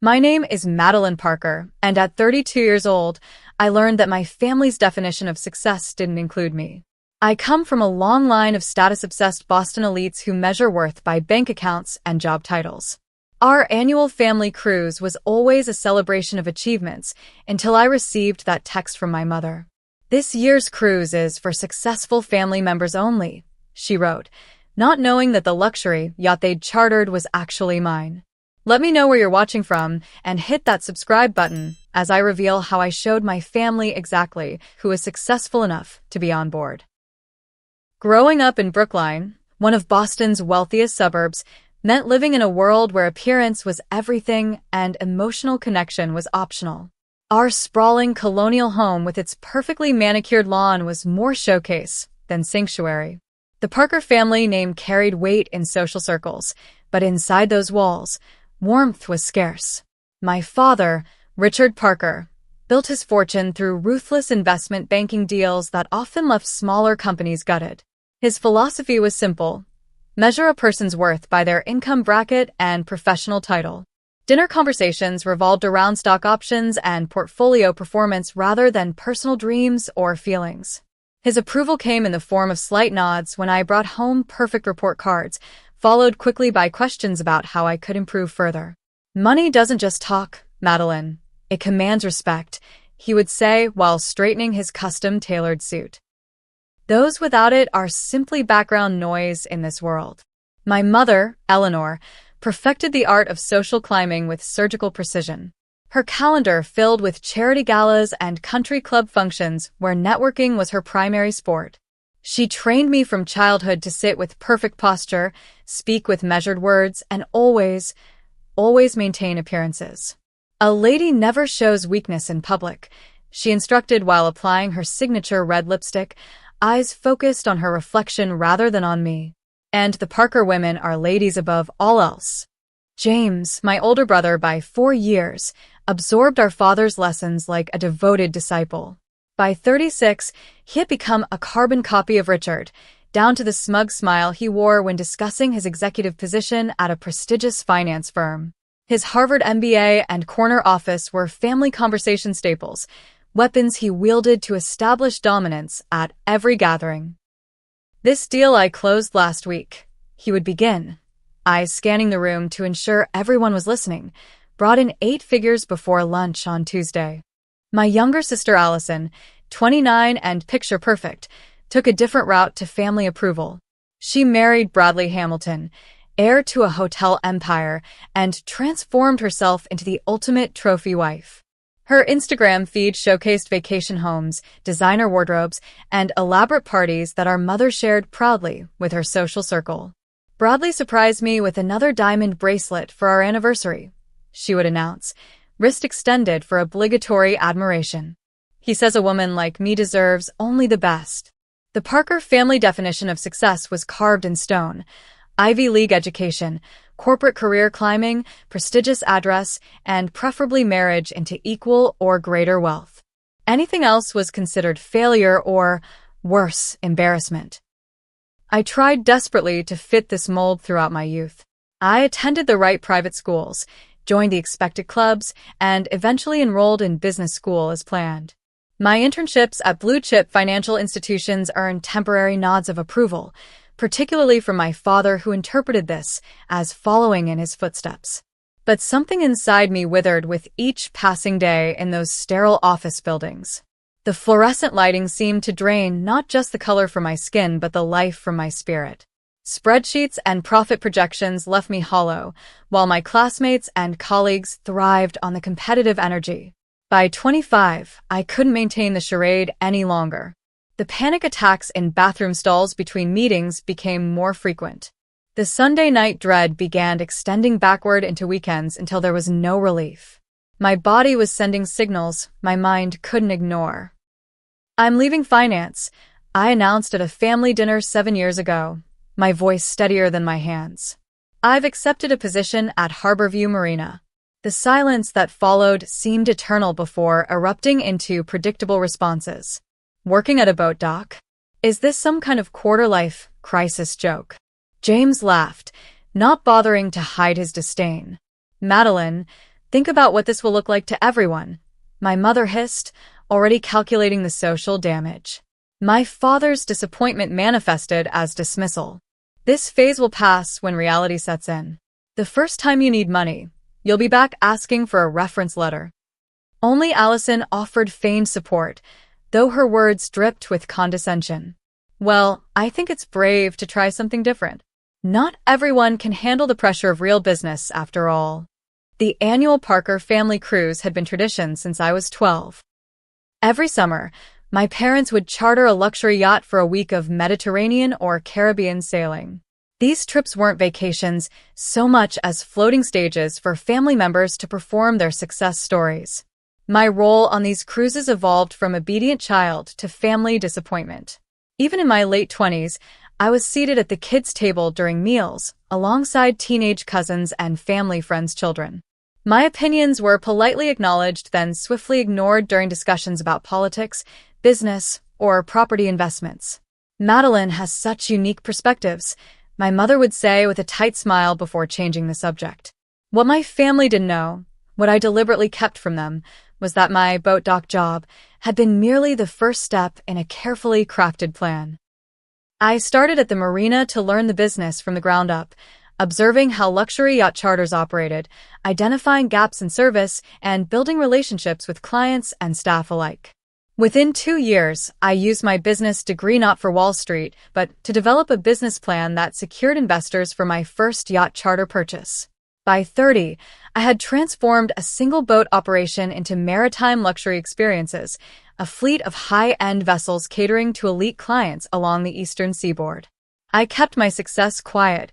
My name is Madeline Parker, and at 32 years old, I learned that my family's definition of success didn't include me. I come from a long line of status-obsessed Boston elites who measure worth by bank accounts and job titles. Our annual family cruise was always a celebration of achievements until I received that text from my mother. "This year's cruise is for successful family members only," she wrote, not knowing that the luxury yacht they'd chartered was actually mine. Let me know where you're watching from and hit that subscribe button as I reveal how I showed my family exactly who is successful enough to be on board. Growing up in Brookline, one of Boston's wealthiest suburbs, meant living in a world where appearance was everything and emotional connection was optional. Our sprawling colonial home with its perfectly manicured lawn was more showcase than sanctuary. The Parker family name carried weight in social circles, but inside those walls, warmth was scarce. My father, Richard Parker, built his fortune through ruthless investment banking deals that often left smaller companies gutted. His philosophy was simple: measure a person's worth by their income bracket and professional title. Dinner conversations revolved around stock options and portfolio performance rather than personal dreams or feelings. His approval came in the form of slight nods when I brought home perfect report cards, followed quickly by questions about how I could improve further. "Money doesn't just talk, Madeline. It commands respect," he would say while straightening his custom-tailored suit. "Those without it are simply background noise in this world." My mother, Eleanor, perfected the art of social climbing with surgical precision. Her calendar filled with charity galas and country club functions where networking was her primary sport. She trained me from childhood to sit with perfect posture, speak with measured words, and always maintain appearances. "A lady never shows weakness in public," she instructed while applying her signature red lipstick, eyes focused on her reflection rather than on me. "And the Parker women are ladies above all else." James, my older brother by 4 years, absorbed our father's lessons like a devoted disciple. By 36, he had become a carbon copy of Richard, down to the smug smile he wore when discussing his executive position at a prestigious finance firm. His Harvard MBA and corner office were family conversation staples, weapons he wielded to establish dominance at every gathering. "This deal I closed last week," he would begin, eyes scanning the room to ensure everyone was listening, "brought in 8 figures before lunch on Tuesday." My younger sister Allison, 29 and picture perfect, took a different route to family approval. She married Bradley Hamilton, heir to a hotel empire, and transformed herself into the ultimate trophy wife. Her Instagram feed showcased vacation homes, designer wardrobes, and elaborate parties that our mother shared proudly with her social circle. "Bradley surprised me with another diamond bracelet for our anniversary," she would announce, wrist extended for obligatory admiration. "He says a woman like me deserves only the best." The Parker family definition of success was carved in stone: Ivy League education, corporate career climbing, prestigious address, and preferably marriage into equal or greater wealth. Anything else was considered failure or, worse, embarrassment. I tried desperately to fit this mold throughout my youth. I attended the right private schools, joined the expected clubs, and eventually enrolled in business school as planned. My internships at blue-chip financial institutions earned temporary nods of approval, particularly from my father, who interpreted this as following in his footsteps. But something inside me withered with each passing day in those sterile office buildings. The fluorescent lighting seemed to drain not just the color from my skin but the life from my spirit. Spreadsheets and profit projections left me hollow, while my classmates and colleagues thrived on the competitive energy. By 25, I couldn't maintain the charade any longer. The panic attacks in bathroom stalls between meetings became more frequent. The Sunday night dread began extending backward into weekends until there was no relief. My body was sending signals my mind couldn't ignore. "I'm leaving finance," I announced at a family dinner 7 years ago, my voice steadier than my hands. "I've accepted a position at Harborview Marina." The silence that followed seemed eternal before erupting into predictable responses. "Working at a boat dock? Is this some kind of quarter-life crisis joke?" James laughed, not bothering to hide his disdain. "Madeline, Think about what this will look like to everyone. My mother hissed, already calculating the social damage. My father's disappointment manifested as dismissal. This phase will pass when reality sets in. The first time you need money, you'll be back asking for a reference letter. Only Allison offered feigned support, though her words dripped with condescension. Well, I think it's brave to try something different. Not everyone can handle the pressure of real business, after all. The annual Parker family cruise had been tradition since I was 12. Every summer, my parents would charter a luxury yacht for a week of Mediterranean or Caribbean sailing. These trips weren't vacations so much as floating stages for family members to perform their success stories. My role on these cruises evolved from obedient child to family disappointment. Even in my late 20s, I was seated at the kids' table during meals, alongside teenage cousins and family friends' children. My opinions were politely acknowledged, then swiftly ignored during discussions about politics, business, or property investments. Madeline has such unique perspectives, my mother would say with a tight smile before changing the subject. What my family didn't know, what I deliberately kept from them, was that my boat dock job had been merely the first step in a carefully crafted plan. I started at the marina to learn the business from the ground up, observing how luxury yacht charters operated, identifying gaps in service, and building relationships with clients and staff alike. Within 2 years, I used my business degree not for Wall Street, but to develop a business plan that secured investors for my first yacht charter purchase. By 30, I had transformed a single boat operation into maritime luxury experiences, a fleet of high-end vessels catering to elite clients along the eastern seaboard. I kept my success quiet,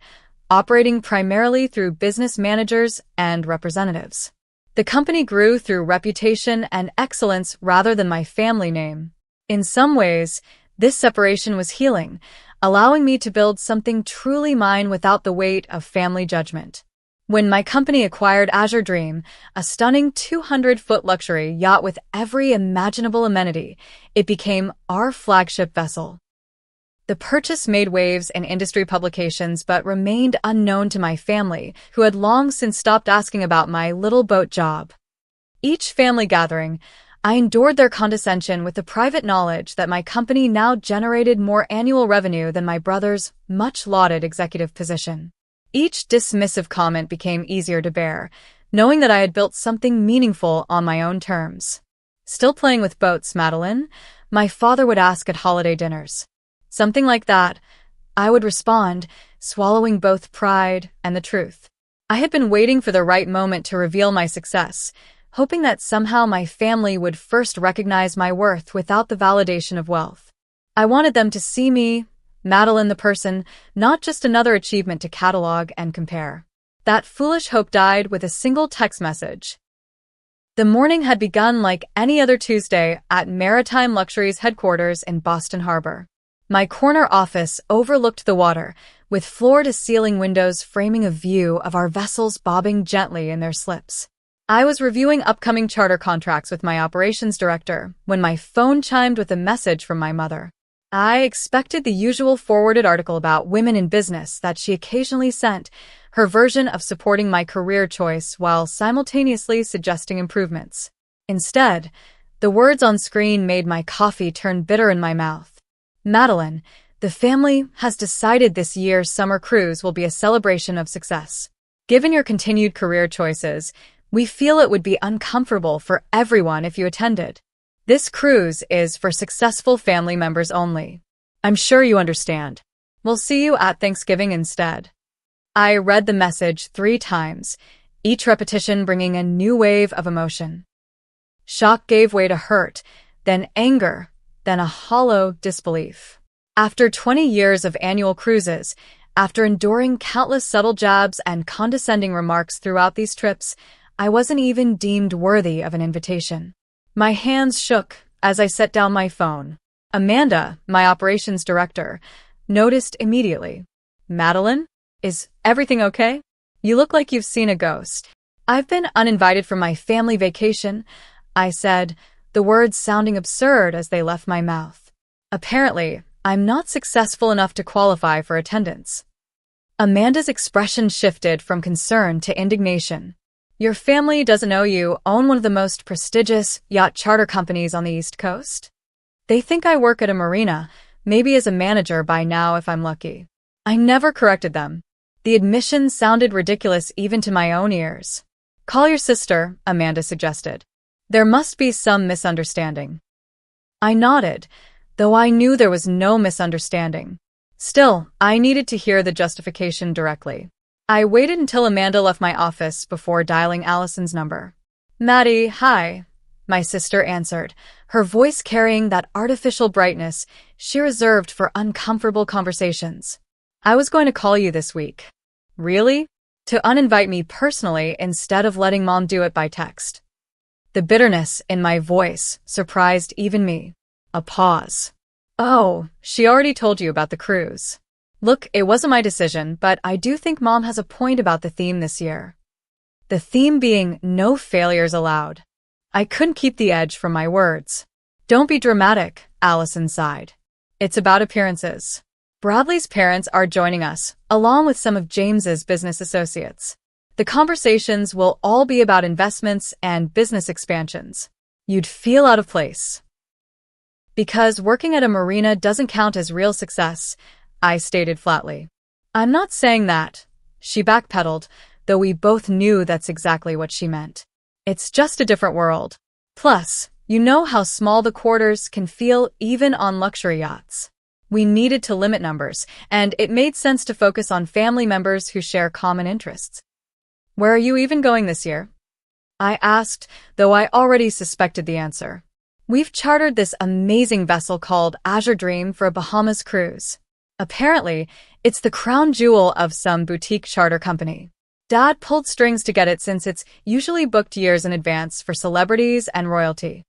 operating primarily through business managers and representatives. The company grew through reputation and excellence rather than my family name. In some ways, this separation was healing, allowing me to build something truly mine without the weight of family judgment. When my company acquired Azure Dream, a stunning 200-foot luxury yacht with every imaginable amenity, it became our flagship vessel. The purchase made waves in industry publications but remained unknown to my family, who had long since stopped asking about my little boat job. Each family gathering, I endured their condescension with the private knowledge that my company now generated more annual revenue than my brother's much-lauded executive position. Each dismissive comment became easier to bear, knowing that I had built something meaningful on my own terms. "Still playing with boats, Madeline?" my father would ask at holiday dinners. Something like that, I would respond, swallowing both pride and the truth. I had been waiting for the right moment to reveal my success, hoping that somehow my family would first recognize my worth without the validation of wealth. I wanted them to see me, Madeline the person, not just another achievement to catalog and compare. That foolish hope died with a single text message. The morning had begun like any other Tuesday at Maritime Luxury's headquarters in Boston Harbor. My corner office overlooked the water, with floor-to-ceiling windows framing a view of our vessels bobbing gently in their slips. I was reviewing upcoming charter contracts with my operations director when my phone chimed with a message from my mother. I expected the usual forwarded article about women in business that she occasionally sent, her version of supporting my career choice while simultaneously suggesting improvements. Instead, the words on screen made my coffee turn bitter in my mouth. "Madeline, the family has decided this year's summer cruise will be a celebration of success. Given your continued career choices, we feel it would be uncomfortable for everyone if you attended. This cruise is for successful family members only. I'm sure you understand. We'll see you at Thanksgiving instead." I read the message 3 times, each repetition bringing a new wave of emotion. Shock gave way to hurt, then anger, then a hollow disbelief. After 20 years of annual cruises, after enduring countless subtle jabs and condescending remarks throughout these trips, I wasn't even deemed worthy of an invitation. My hands shook as I set down my phone. Amanda, my operations director, noticed immediately. "Madeline, is everything okay? You look like you've seen a ghost." "I've been uninvited from my family vacation," I said, the words sounding absurd as they left my mouth. "Apparently, I'm not successful enough to qualify for attendance." Amanda's expression shifted from concern to indignation. Your family doesn't know you own one of the most prestigious yacht charter companies on the East Coast? They think I work at a marina, maybe as a manager by now if I'm lucky. I never corrected them. The admission sounded ridiculous even to my own ears. Call your sister, Amanda suggested. There must be some misunderstanding. I nodded, though I knew there was no misunderstanding. Still, I needed to hear the justification directly. I waited until Amanda left my office before dialing Allison's number. Maddie, hi, my sister answered, her voice carrying that artificial brightness she reserved for uncomfortable conversations. I was going to call you this week. Really? To uninvite me personally instead of letting Mom do it by text. The bitterness in my voice surprised even me. A pause. Oh, she already told you about the cruise. Look, it wasn't my decision, but I do think Mom has a point about the theme this year. The theme being no failures allowed. I couldn't keep the edge from my words. Don't be dramatic, Allison sighed. It's about appearances. Bradley's parents are joining us, along with some of James's business associates. The conversations will all be about investments and business expansions. You'd feel out of place. Because working at a marina doesn't count as real success, I stated flatly. I'm not saying that, she backpedaled, though we both knew that's exactly what she meant. It's just a different world. Plus, you know how small the quarters can feel even on luxury yachts. We needed to limit numbers, and it made sense to focus on family members who share common interests. Where are you even going this year? I asked, though I already suspected the answer. We've chartered this amazing vessel called Azure Dream for a Bahamas cruise. Apparently, it's the crown jewel of some boutique charter company. Dad pulled strings to get it since it's usually booked years in advance for celebrities and royalty.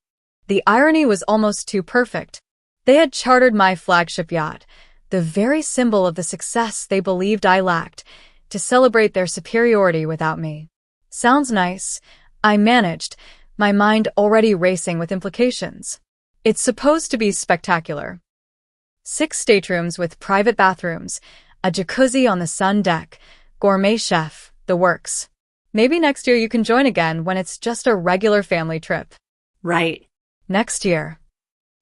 The irony was almost too perfect. They had chartered my flagship yacht, the very symbol of the success they believed I lacked, to celebrate their superiority without me. Sounds nice, I managed, my mind already racing with implications. It's supposed to be spectacular. 6 staterooms with private bathrooms, a jacuzzi on the sun deck, gourmet chef, the works. Maybe next year you can join again when it's just a regular family trip. Right. Next year.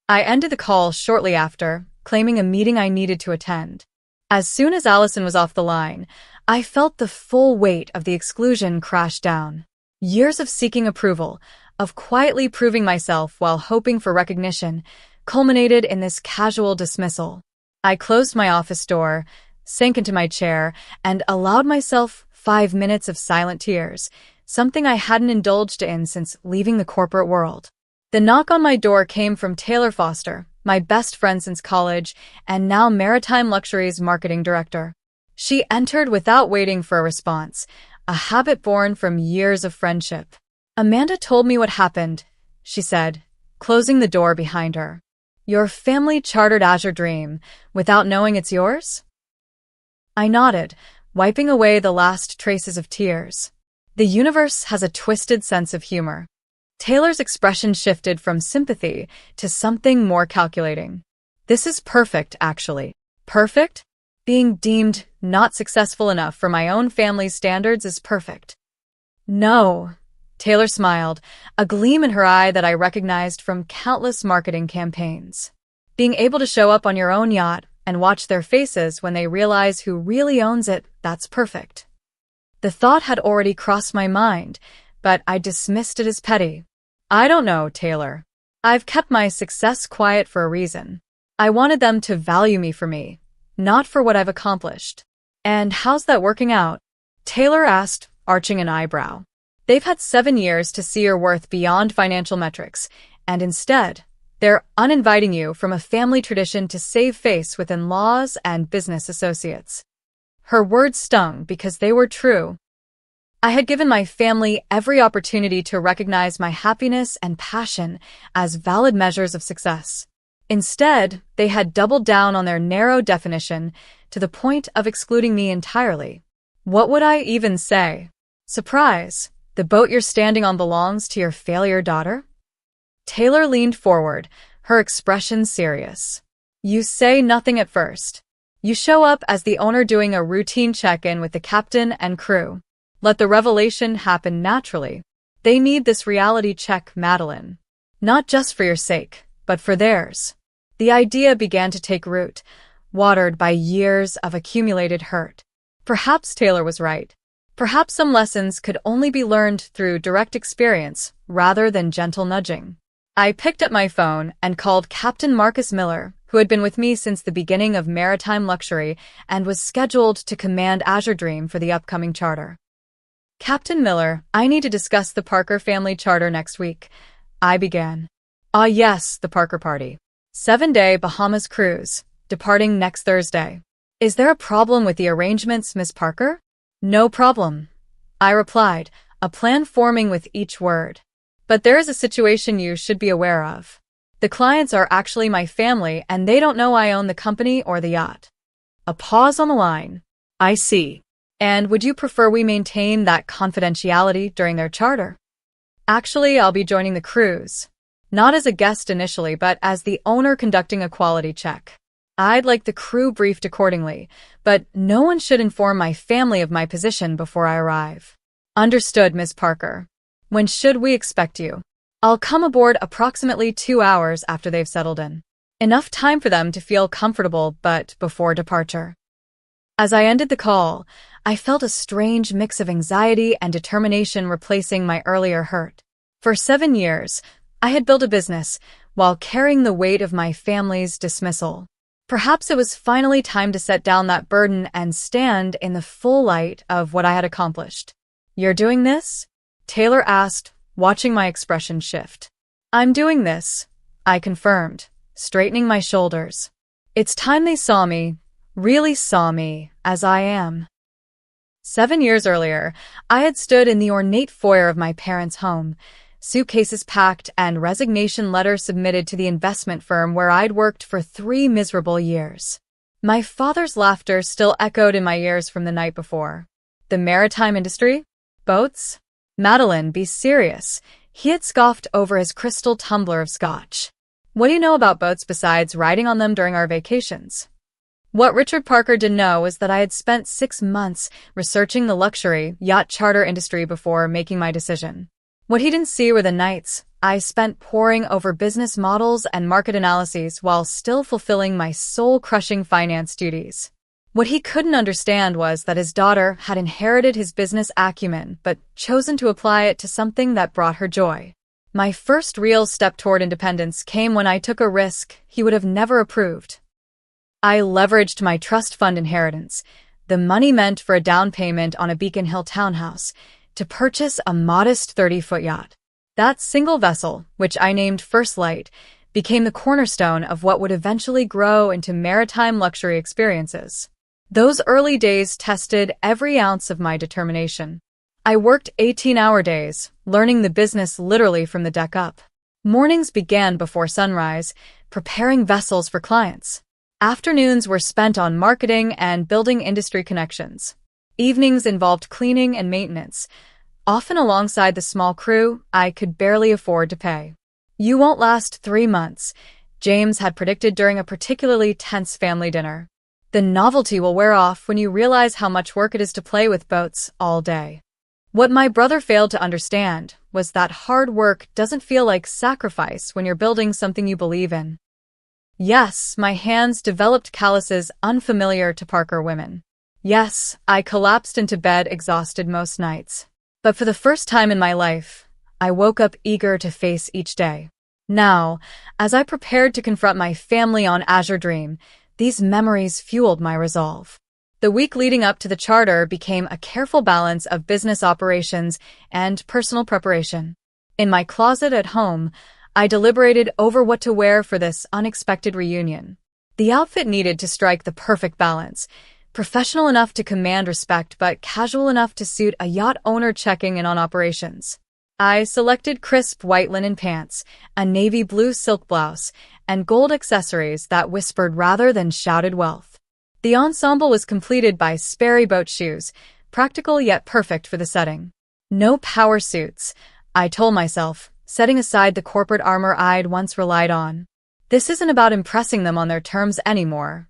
I ended the call shortly after, claiming a meeting I needed to attend. As soon as Allison was off the line, I felt the full weight of the exclusion crash down. Years of seeking approval, of quietly proving myself while hoping for recognition, culminated in this casual dismissal. I closed my office door, sank into my chair, and allowed myself 5 minutes of silent tears, something I hadn't indulged in since leaving the corporate world. The knock on my door came from Taylor Foster, my best friend since college, and now Maritime Luxury's marketing director. She entered without waiting for a response, a habit born from years of friendship. Amanda told me what happened, she said, closing the door behind her. Your family chartered Azure Dream without knowing it's yours? I nodded, wiping away the last traces of tears. The universe has a twisted sense of humor. Taylor's expression shifted from sympathy to something more calculating. This is perfect, actually. Perfect? Being deemed not successful enough for my own family's standards is perfect. No. Taylor smiled, a gleam in her eye that I recognized from countless marketing campaigns. Being able to show up on your own yacht and watch their faces when they realize who really owns it, that's perfect. The thought had already crossed my mind, but I dismissed it as petty. I don't know, Taylor. I've kept my success quiet for a reason. I wanted them to value me for me, not for what I've accomplished. And how's that working out? Taylor asked, arching an eyebrow. They've had 7 years to see your worth beyond financial metrics, and instead, they're uninviting you from a family tradition to save face with in-laws and business associates. Her words stung because they were true. I had given my family every opportunity to recognize my happiness and passion as valid measures of success. Instead, they had doubled down on their narrow definition to the point of excluding me entirely. What would I even say? Surprise! The boat you're standing on belongs to your failure daughter? Taylor leaned forward, her expression serious. You say nothing at first. You show up as the owner doing a routine check-in with the captain and crew. Let the revelation happen naturally. They need this reality check, Madeline. Not just for your sake, but for theirs. The idea began to take root, watered by years of accumulated hurt. Perhaps Taylor was right. Perhaps some lessons could only be learned through direct experience rather than gentle nudging. I picked up my phone and called Captain Marcus Miller, who had been with me since the beginning of Maritime Luxury and was scheduled to command Azure Dream for the upcoming charter. Captain Miller, I need to discuss the Parker family charter next week, I began. Ah yes, the Parker party. 7-day Bahamas cruise, departing next Thursday. Is there a problem with the arrangements, Miss Parker? No problem, I replied, a plan forming with each word. But there is a situation you should be aware of. The clients are actually my family and they don't know I own the company or the yacht. A pause on the line. I see. And would you prefer we maintain that confidentiality during their charter? Actually, I'll be joining the cruise. Not as a guest initially, but as the owner conducting a quality check. I'd like the crew briefed accordingly, but no one should inform my family of my position before I arrive. Understood, Miss Parker. When should we expect you? I'll come aboard approximately 2 hours after they've settled in. Enough time for them to feel comfortable, but before departure. As I ended the call, I felt a strange mix of anxiety and determination replacing my earlier hurt. For 7 years, I had built a business while carrying the weight of my family's dismissal. Perhaps it was finally time to set down that burden and stand in the full light of what I had accomplished. You're doing this? Taylor asked, watching my expression shift. I'm doing this, I confirmed, straightening my shoulders. It's time they saw me, really saw me, as I am. 7 years earlier, I had stood in the ornate foyer of my parents' home, suitcases packed and resignation letter submitted to the investment firm where I'd worked for 3 miserable years. My father's laughter still echoed in my ears from the night before. The maritime industry? Boats? Madeline, be serious. He had scoffed over his crystal tumbler of scotch. What do you know about boats besides riding on them during our vacations? What Richard Parker didn't know was that I had spent 6 months researching the luxury yacht charter industry before making my decision. What he didn't see were the nights I spent poring over business models and market analyses while still fulfilling my soul-crushing finance duties. What he couldn't understand was that his daughter had inherited his business acumen but chosen to apply it to something that brought her joy. My first real step toward independence came when I took a risk he would have never approved. I leveraged my trust fund inheritance, the money meant for a down payment on a Beacon Hill townhouse, to purchase a modest 30-foot yacht. That single vessel, which I named First Light, became the cornerstone of what would eventually grow into maritime luxury experiences. Those early days tested every ounce of my determination. I worked 18-hour days, learning the business literally from the deck up. Mornings began before sunrise, preparing vessels for clients. Afternoons were spent on marketing and building industry connections. Evenings involved cleaning and maintenance, often alongside the small crew I could barely afford to pay. You won't last 3 months, James had predicted during a particularly tense family dinner. The novelty will wear off when you realize how much work it is to play with boats all day. What my brother failed to understand was that hard work doesn't feel like sacrifice when you're building something you believe in. Yes, my hands developed calluses unfamiliar to Parker women. Yes, I collapsed into bed exhausted most nights. But for the first time in my life, I woke up eager to face each day. Now, as I prepared to confront my family on Azure Dream, these memories fueled my resolve. The week leading up to the charter became a careful balance of business operations and personal preparation. In my closet at home, I deliberated over what to wear for this unexpected reunion. The outfit needed to strike the perfect balance, professional enough to command respect but casual enough to suit a yacht owner checking in on operations. I selected crisp white linen pants, a navy blue silk blouse, and gold accessories that whispered rather than shouted wealth. The ensemble was completed by Sperry boat shoes, practical yet perfect for the setting. No power suits, I told myself, setting aside the corporate armor I'd once relied on. This isn't about impressing them on their terms anymore.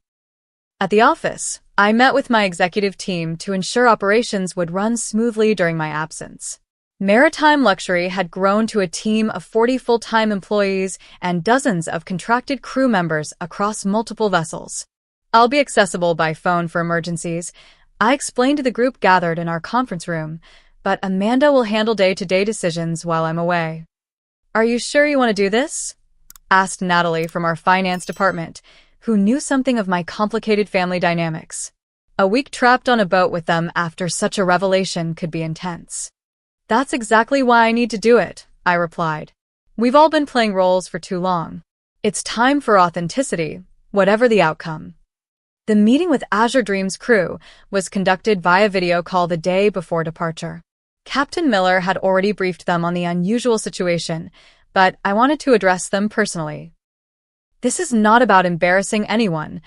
At the office, I met with my executive team to ensure operations would run smoothly during my absence. Maritime Luxury had grown to a team of 40 full-time employees and dozens of contracted crew members across multiple vessels. I'll be accessible by phone for emergencies, I explained to the group gathered in our conference room, but Amanda will handle day-to-day decisions while I'm away. Are you sure you want to do this? Asked Natalie from our finance department, who knew something of my complicated family dynamics. A week trapped on a boat with them after such a revelation could be intense. That's exactly why I need to do it, I replied. We've all been playing roles for too long. It's time for authenticity, whatever the outcome. The meeting with Azure Dream's crew was conducted via video call the day before departure. Captain Miller had already briefed them on the unusual situation, but I wanted to address them personally. This is not about embarrassing anyone,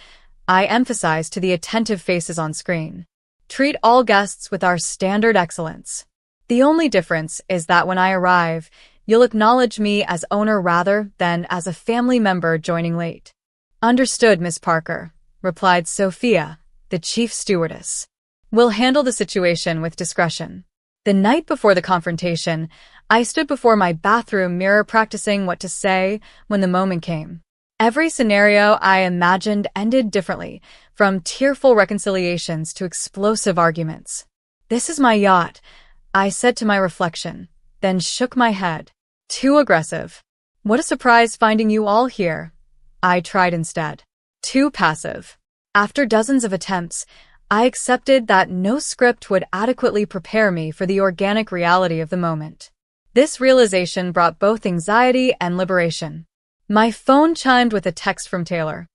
I emphasized to the attentive faces on screen. Treat all guests with our standard excellence. The only difference is that when I arrive, you'll acknowledge me as owner rather than as a family member joining late. Understood, Miss Parker, replied Sophia, the chief stewardess. We'll handle the situation with discretion. The night before the confrontation, I stood before my bathroom mirror practicing what to say when the moment came. Every scenario I imagined ended differently, from tearful reconciliations to explosive arguments. This is my yacht, I said to my reflection, then shook my head. Too aggressive. What a surprise finding you all here. I tried instead. Too passive. After dozens of attempts, I accepted that no script would adequately prepare me for the organic reality of the moment. This realization brought both anxiety and liberation. My phone chimed with a text from Taylor.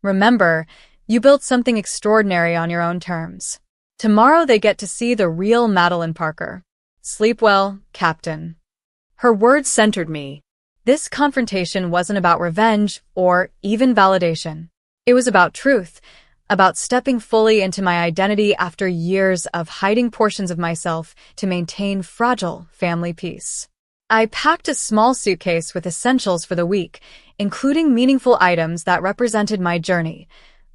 Remember, you built something extraordinary on your own terms. Tomorrow they get to see the real Madeline Parker. Sleep well, Captain. Her words centered me. This confrontation wasn't about revenge or even validation. It was about truth, about stepping fully into my identity after years of hiding portions of myself to maintain fragile family peace. I packed a small suitcase with essentials for the week, including meaningful items that represented my journey.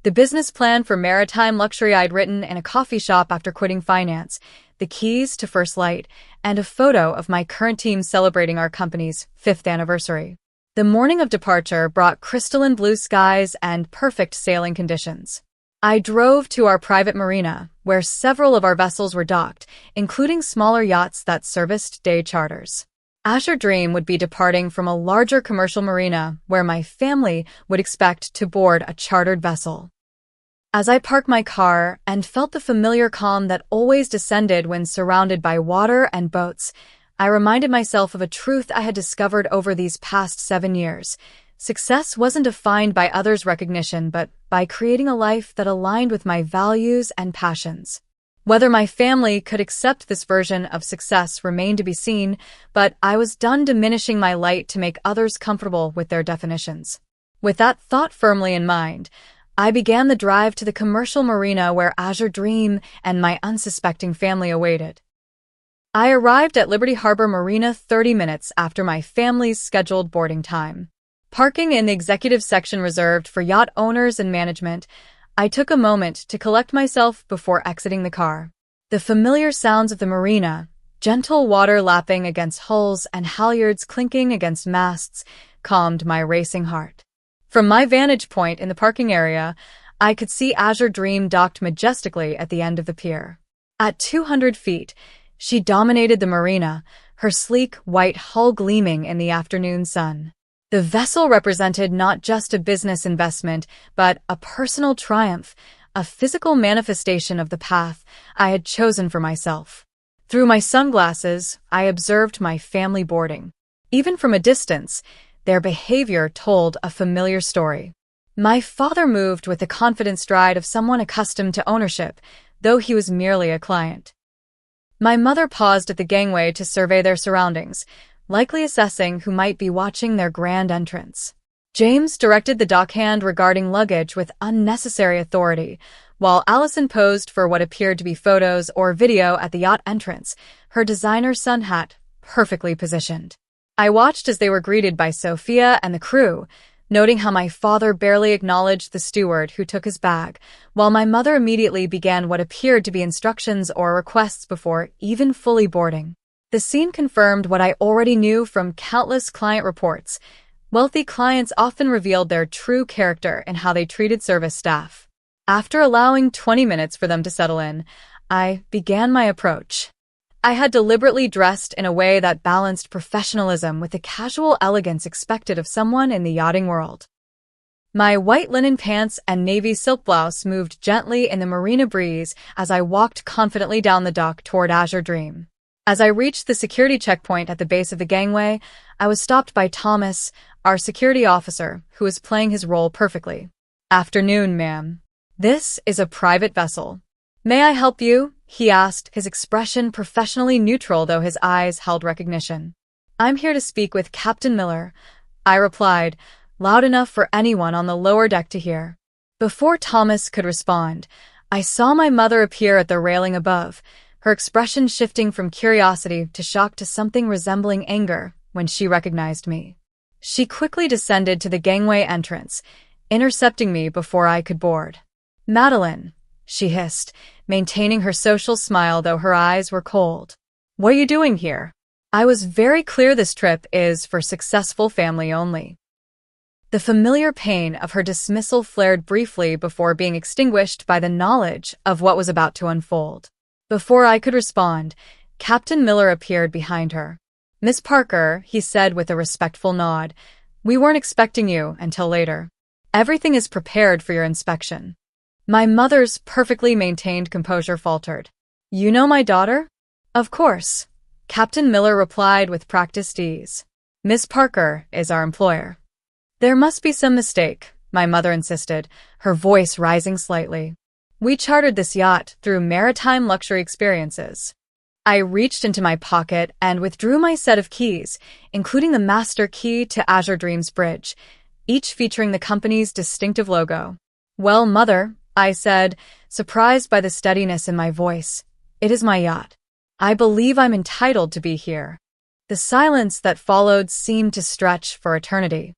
The business plan for maritime luxury I'd written in a coffee shop after quitting finance, the keys to First Light, and a photo of my current team celebrating our company's 5th anniversary. The morning of departure brought crystalline blue skies and perfect sailing conditions. I drove to our private marina, where several of our vessels were docked, including smaller yachts that serviced day charters. Azure Dream would be departing from a larger commercial marina where my family would expect to board a chartered vessel. As I parked my car and felt the familiar calm that always descended when surrounded by water and boats, I reminded myself of a truth I had discovered over these past 7 years. Success wasn't defined by others' recognition, but by creating a life that aligned with my values and passions. Whether my family could accept this version of success remained to be seen, but I was done diminishing my light to make others comfortable with their definitions. With that thought firmly in mind, I began the drive to the commercial marina where Azure Dream and my unsuspecting family awaited. I arrived at Liberty Harbor Marina 30 minutes after my family's scheduled boarding time. Parking in the executive section reserved for yacht owners and management, I took a moment to collect myself before exiting the car. The familiar sounds of the marina, gentle water lapping against hulls and halyards clinking against masts, calmed my racing heart. From my vantage point in the parking area, I could see Azure Dream docked majestically at the end of the pier. At 200 feet, she dominated the marina, her sleek white hull gleaming in the afternoon sun. The vessel represented not just a business investment, but a personal triumph, a physical manifestation of the path I had chosen for myself. Through my sunglasses, I observed my family boarding. Even from a distance, their behavior told a familiar story. My father moved with the confident stride of someone accustomed to ownership, though he was merely a client. My mother paused at the gangway to survey their surroundings, likely assessing who might be watching their grand entrance. James directed the dockhand regarding luggage with unnecessary authority, while Allison posed for what appeared to be photos or video at the yacht entrance, her designer sun hat perfectly positioned. I watched as they were greeted by Sophia and the crew, noting how my father barely acknowledged the steward who took his bag, while my mother immediately began what appeared to be instructions or requests before even fully boarding. The scene confirmed what I already knew from countless client reports. Wealthy clients often revealed their true character in how they treated service staff. After allowing 20 minutes for them to settle in, I began my approach. I had deliberately dressed in a way that balanced professionalism with the casual elegance expected of someone in the yachting world. My white linen pants and navy silk blouse moved gently in the marina breeze as I walked confidently down the dock toward Azure Dream. As I reached the security checkpoint at the base of the gangway, I was stopped by Thomas, our security officer, who was playing his role perfectly. "Afternoon, ma'am. This is a private vessel. May I help you?" he asked, his expression professionally neutral though his eyes held recognition. "I'm here to speak with Captain Miller," I replied, loud enough for anyone on the lower deck to hear. Before Thomas could respond, I saw my mother appear at the railing above, her expression shifting from curiosity to shock to something resembling anger when she recognized me. She quickly descended to the gangway entrance, intercepting me before I could board. "Madeline," she hissed, maintaining her social smile though her eyes were cold. "What are you doing here?" I was very clear this trip is for successful family only. The familiar pain of her dismissal flared briefly before being extinguished by the knowledge of what was about to unfold. Before I could respond, Captain Miller appeared behind her. "Miss Parker," he said with a respectful nod, "we weren't expecting you until later. Everything is prepared for your inspection." My mother's perfectly maintained composure faltered. "You know my daughter?" "Of course," Captain Miller replied with practiced ease. "Miss Parker is our employer." "There must be some mistake," my mother insisted, her voice rising slightly. "We chartered this yacht through Maritime Luxury Experiences." I reached into my pocket and withdrew my set of keys, including the master key to Azure Dreams Bridge, each featuring the company's distinctive logo. "Well, Mother," I said, surprised by the steadiness in my voice, "it is my yacht. I believe I'm entitled to be here." The silence that followed seemed to stretch for eternity.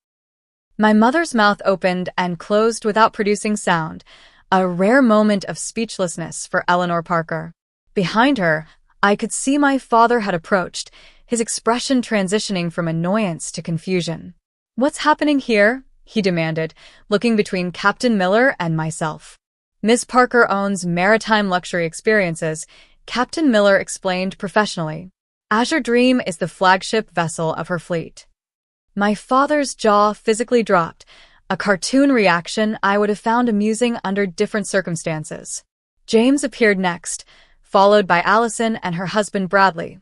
My mother's mouth opened and closed without producing sound, a rare moment of speechlessness for Eleanor Parker. Behind her, I could see my father had approached, his expression transitioning from annoyance to confusion. "What's happening here?" he demanded, looking between Captain Miller and myself. "Miss Parker owns Maritime Luxury Experiences," Captain Miller explained professionally. "Azure Dream is the flagship vessel of her fleet." My father's jaw physically dropped, a cartoon reaction I would have found amusing under different circumstances. James appeared next, followed by Allison and her husband Bradley,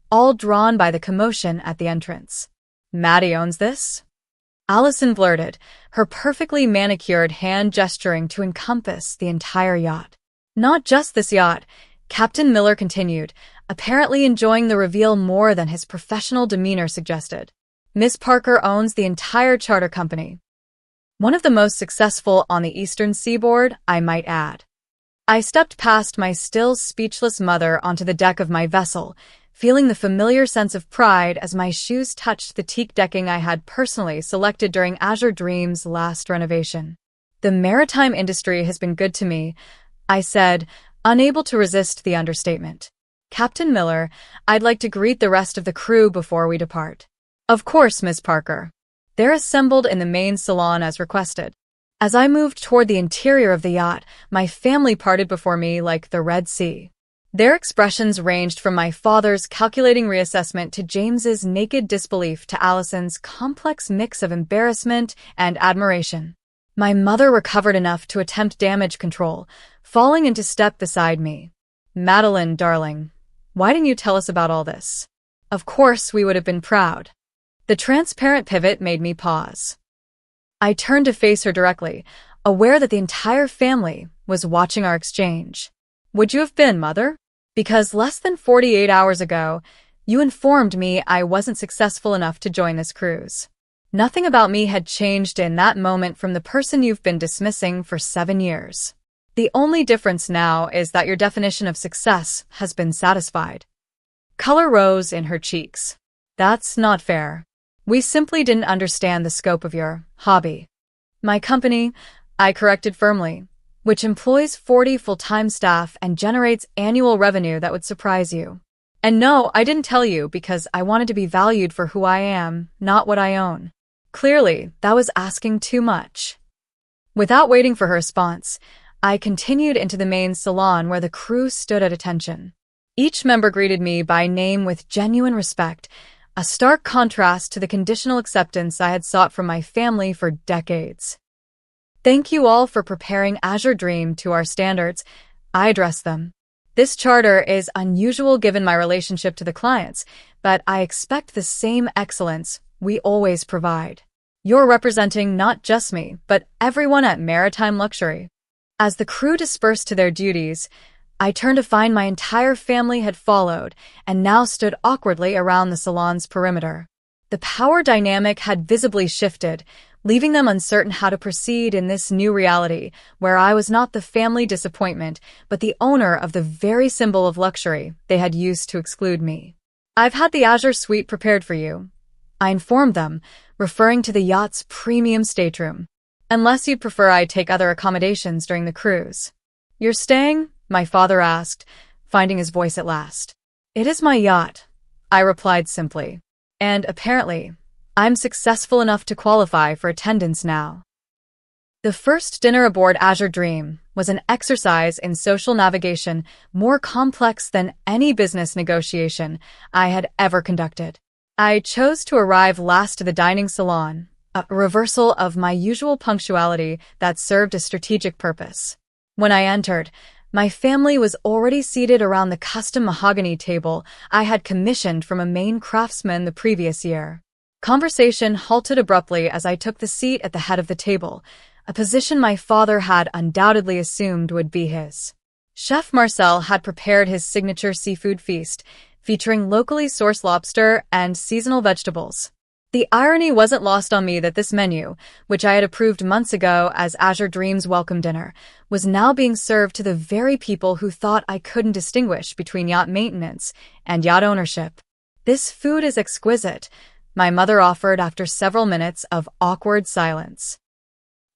all drawn by the commotion at the entrance. "Maddie owns this?" Allison blurted, her perfectly manicured hand gesturing to encompass the entire yacht. "Not just this yacht," Captain Miller continued, apparently enjoying the reveal more than his professional demeanor suggested. "Miss Parker owns the entire charter company. One of the most successful on the eastern seaboard, I might add." I stepped past my still speechless mother onto the deck of my vessel, feeling the familiar sense of pride as my shoes touched the teak decking I had personally selected during Azure Dream's last renovation. "The maritime industry has been good to me," I said, unable to resist the understatement. "Captain Miller, I'd like to greet the rest of the crew before we depart." "Of course, Miss Parker." They're assembled in the main salon as requested. As I moved toward the interior of the yacht, my family parted before me like the Red Sea. Their expressions ranged from my father's calculating reassessment to James's naked disbelief to Allison's complex mix of embarrassment and admiration. My mother recovered enough to attempt damage control, falling into step beside me. "Madeline, darling, why didn't you tell us about all this? Of course we would have been proud." The transparent pivot made me pause. I turned to face her directly, aware that the entire family was watching our exchange. "Would you have been, Mother? Because less than 48 hours ago, you informed me I wasn't successful enough to join this cruise. Nothing about me had changed in that moment from the person you've been dismissing for 7 years. The only difference now is that your definition of success has been satisfied." Color rose in her cheeks. "That's not fair." We simply didn't understand the scope of your hobby. My company, I corrected firmly, which employs 40 full-time staff and generates annual revenue that would surprise you. And no, I didn't tell you because I wanted to be valued for who I am, not what I own. Clearly, that was asking too much. Without waiting for her response, I continued into the main salon where the crew stood at attention. Each member greeted me by name with genuine respect, a stark contrast to the conditional acceptance I had sought from my family for decades. Thank you all for preparing Azure Dream to our standards, I addressed them. This charter is unusual given my relationship to the clients, but I expect the same excellence we always provide. You're representing not just me, but everyone at Maritime Luxury. As the crew dispersed to their duties, I turned to find my entire family had followed and now stood awkwardly around the salon's perimeter. The power dynamic had visibly shifted, leaving them uncertain how to proceed in this new reality, where I was not the family disappointment, but the owner of the very symbol of luxury they had used to exclude me. I've had the Azure suite prepared for you, I informed them, referring to the yacht's premium stateroom. Unless you'd prefer I take other accommodations during the cruise. You're staying? My father asked, finding his voice at last. It is my yacht, I replied simply. And apparently, I'm successful enough to qualify for attendance now. The first dinner aboard Azure Dream was an exercise in social navigation more complex than any business negotiation I had ever conducted. I chose to arrive last to the dining salon, a reversal of my usual punctuality that served a strategic purpose. When I entered, my family was already seated around the custom mahogany table I had commissioned from a Maine craftsman the previous year. Conversation halted abruptly as I took the seat at the head of the table, a position my father had undoubtedly assumed would be his. Chef Marcel had prepared his signature seafood feast, featuring locally sourced lobster and seasonal vegetables. The irony wasn't lost on me that this menu, which I had approved months ago as Azure Dream's welcome dinner, was now being served to the very people who thought I couldn't distinguish between yacht maintenance and yacht ownership. This food is exquisite, my mother offered after several minutes of awkward silence.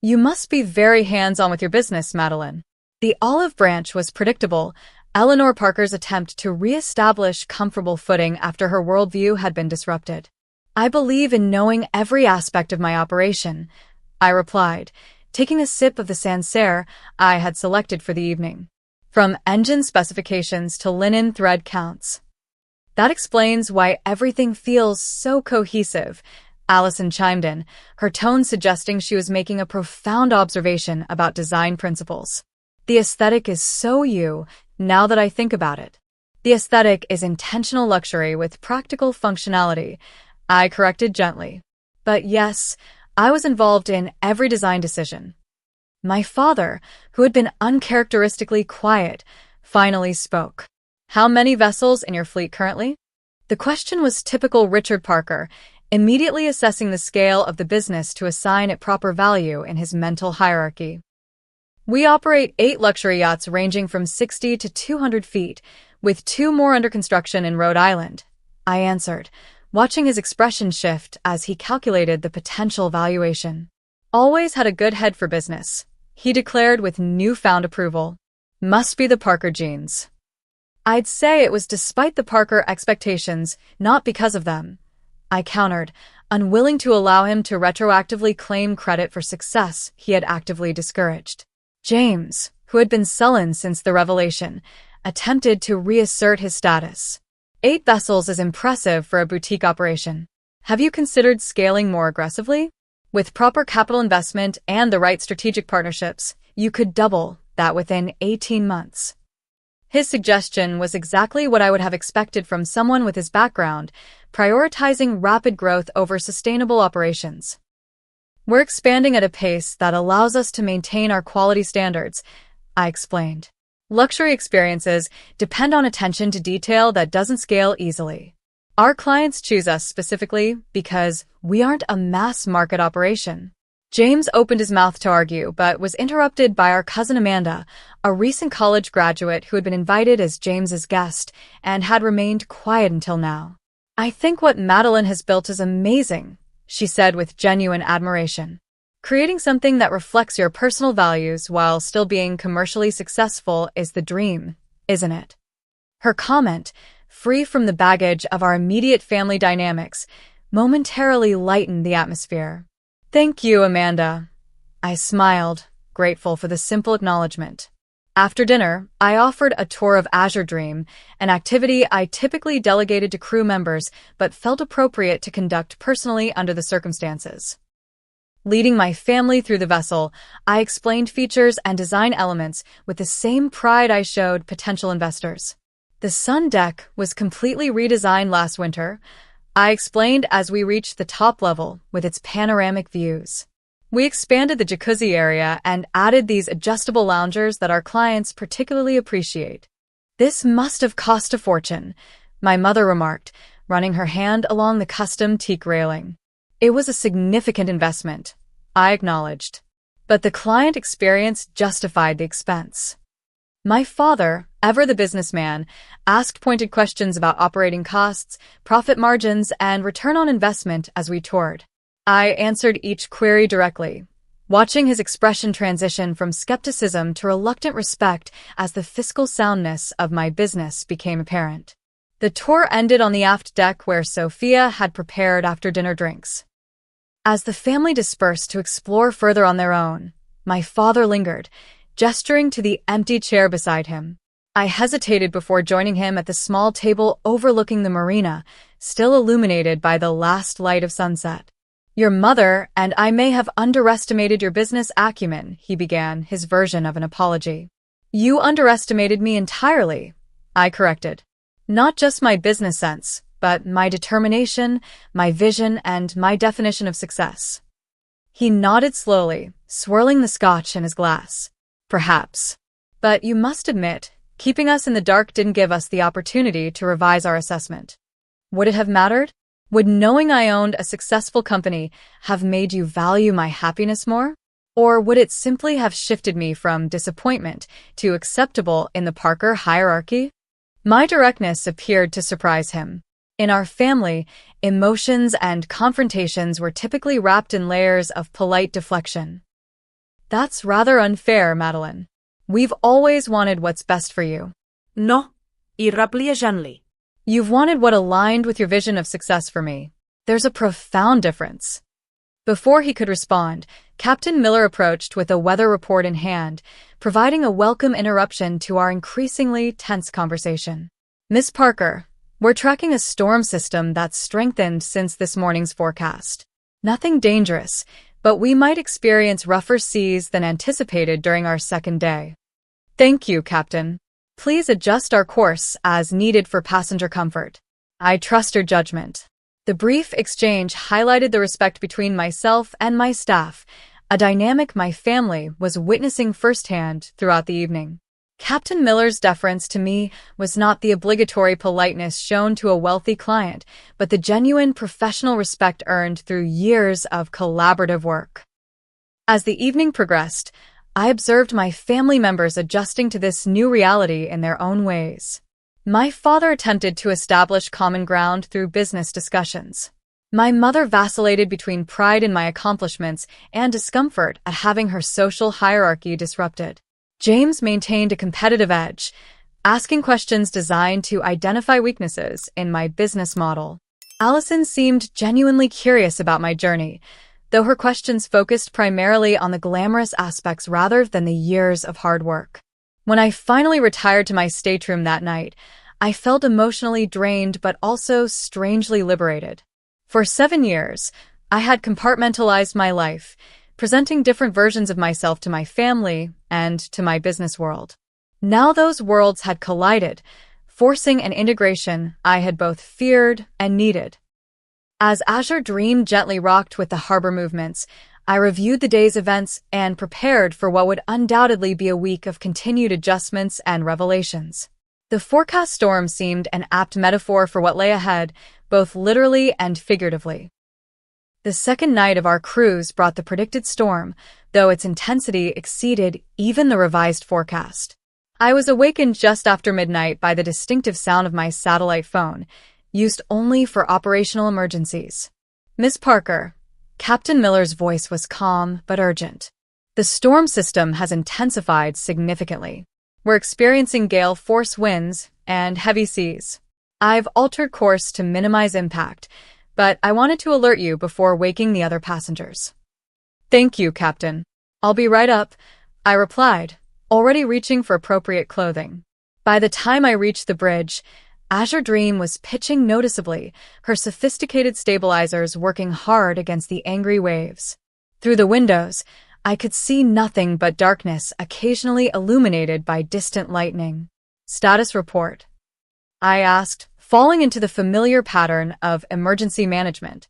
You must be very hands-on with your business, Madeline. The olive branch was predictable, Eleanor Parker's attempt to re-establish comfortable footing after her worldview had been disrupted. I believe in knowing every aspect of my operation, I replied, taking a sip of the Sancerre I had selected for the evening. From engine specifications to linen thread counts. That explains why everything feels so cohesive, Allison chimed in, her tone suggesting she was making a profound observation about design principles. The aesthetic is so you, now that I think about it. The aesthetic is intentional luxury with practical functionality, I corrected gently. But yes, I was involved in every design decision. My father, who had been uncharacteristically quiet, finally spoke. How many vessels in your fleet currently? The question was typical Richard Parker, immediately assessing the scale of the business to assign it proper value in his mental hierarchy. We operate 8 luxury yachts ranging from 60 to 200 feet, with 2 more under construction in Rhode Island, I answered, watching his expression shift as he calculated the potential valuation. Always had a good head for business, he declared with newfound approval. Must be the Parker genes. I'd say it was despite the Parker expectations, not because of them, I countered, unwilling to allow him to retroactively claim credit for success he had actively discouraged. James, who had been sullen since the revelation, attempted to reassert his status. 8 vessels is impressive for a boutique operation. Have you considered scaling more aggressively? With proper capital investment and the right strategic partnerships, you could double that within 18 months. His suggestion was exactly what I would have expected from someone with his background, prioritizing rapid growth over sustainable operations. We're expanding at a pace that allows us to maintain our quality standards, I explained. Luxury experiences depend on attention to detail that doesn't scale easily. Our clients choose us specifically because we aren't a mass market operation. James opened his mouth to argue, but was interrupted by our cousin Amanda, a recent college graduate who had been invited as James's guest and had remained quiet until now. "I think what Madeline has built is amazing," she said with genuine admiration. "Creating something that reflects your personal values while still being commercially successful is the dream, isn't it?" Her comment, free from the baggage of our immediate family dynamics, momentarily lightened the atmosphere. "Thank you, Amanda." I smiled, grateful for the simple acknowledgement. After dinner, I offered a tour of Azure Dream, an activity I typically delegated to crew members but felt appropriate to conduct personally under the circumstances. Leading my family through the vessel, I explained features and design elements with the same pride I showed potential investors. The sun deck was completely redesigned last winter, I explained as we reached the top level with its panoramic views. We expanded the jacuzzi area and added these adjustable loungers that our clients particularly appreciate. "This must have cost a fortune," my mother remarked, running her hand along the custom teak railing. "It was a significant investment," I acknowledged. But the client experience justified the expense. My father, ever the businessman, asked pointed questions about operating costs, profit margins, and return on investment as we toured. I answered each query directly, watching his expression transition from skepticism to reluctant respect as the fiscal soundness of my business became apparent. The tour ended on the aft deck where Sophia had prepared after-dinner drinks. As the family dispersed to explore further on their own, my father lingered, gesturing to the empty chair beside him. I hesitated before joining him at the small table overlooking the marina, still illuminated by the last light of sunset. "Your mother and I may have underestimated your business acumen," he began, his version of an apology. "You underestimated me entirely," I corrected. "Not just my business sense, but my determination, my vision, and my definition of success." He nodded slowly, swirling the scotch in his glass. "Perhaps. But you must admit, keeping us in the dark didn't give us the opportunity to revise our assessment. Would it have mattered? Would knowing I owned a successful company have made you value my happiness more? Or would it simply have shifted me from disappointment to acceptable in the Parker hierarchy?" My directness appeared to surprise him. In our family, emotions and confrontations were typically wrapped in layers of polite deflection. "That's rather unfair, Madeline. We've always wanted what's best for you." "No, irrappliajanly." "You've wanted what aligned with your vision of success for me. There's a profound difference." Before he could respond, Captain Miller approached with a weather report in hand, providing a welcome interruption to our increasingly tense conversation. "Miss Parker, we're tracking a storm system that's strengthened since this morning's forecast. Nothing dangerous, but we might experience rougher seas than anticipated during our second day." "Thank you, Captain. Please adjust our course as needed for passenger comfort. I trust your judgment." The brief exchange highlighted the respect between myself and my staff, a dynamic my family was witnessing firsthand throughout the evening. Captain Miller's deference to me was not the obligatory politeness shown to a wealthy client, but the genuine professional respect earned through years of collaborative work. As the evening progressed, I observed my family members adjusting to this new reality in their own ways. My father attempted to establish common ground through business discussions. My mother vacillated between pride in my accomplishments and discomfort at having her social hierarchy disrupted. James maintained a competitive edge, asking questions designed to identify weaknesses in my business model. Allison seemed genuinely curious about my journey, though her questions focused primarily on the glamorous aspects rather than the years of hard work. When I finally retired to my stateroom that night, I felt emotionally drained but also strangely liberated. For 7 years, I had compartmentalized my life, presenting different versions of myself to my family and to my business world. Now those worlds had collided, forcing an integration I had both feared and needed. As Azure Dream gently rocked with the harbor movements, I reviewed the day's events and prepared for what would undoubtedly be a week of continued adjustments and revelations. The forecast storm seemed an apt metaphor for what lay ahead, both literally and figuratively. The second night of our cruise brought the predicted storm, though its intensity exceeded even the revised forecast. I was awakened just after midnight by the distinctive sound of my satellite phone, used only for operational emergencies. Miss Parker, Captain Miller's voice was calm but urgent. The storm system has intensified significantly. We're experiencing gale force winds and heavy seas. I've altered course to minimize impact, but I wanted to alert you before waking the other passengers. Thank you, Captain. I'll be right up, I replied, already reaching for appropriate clothing. By the time I reached the bridge, Azure Dream was pitching noticeably, her sophisticated stabilizers working hard against the angry waves. Through the windows, I could see nothing but darkness, occasionally illuminated by distant lightning. Status report, I asked, falling into the familiar pattern of emergency management.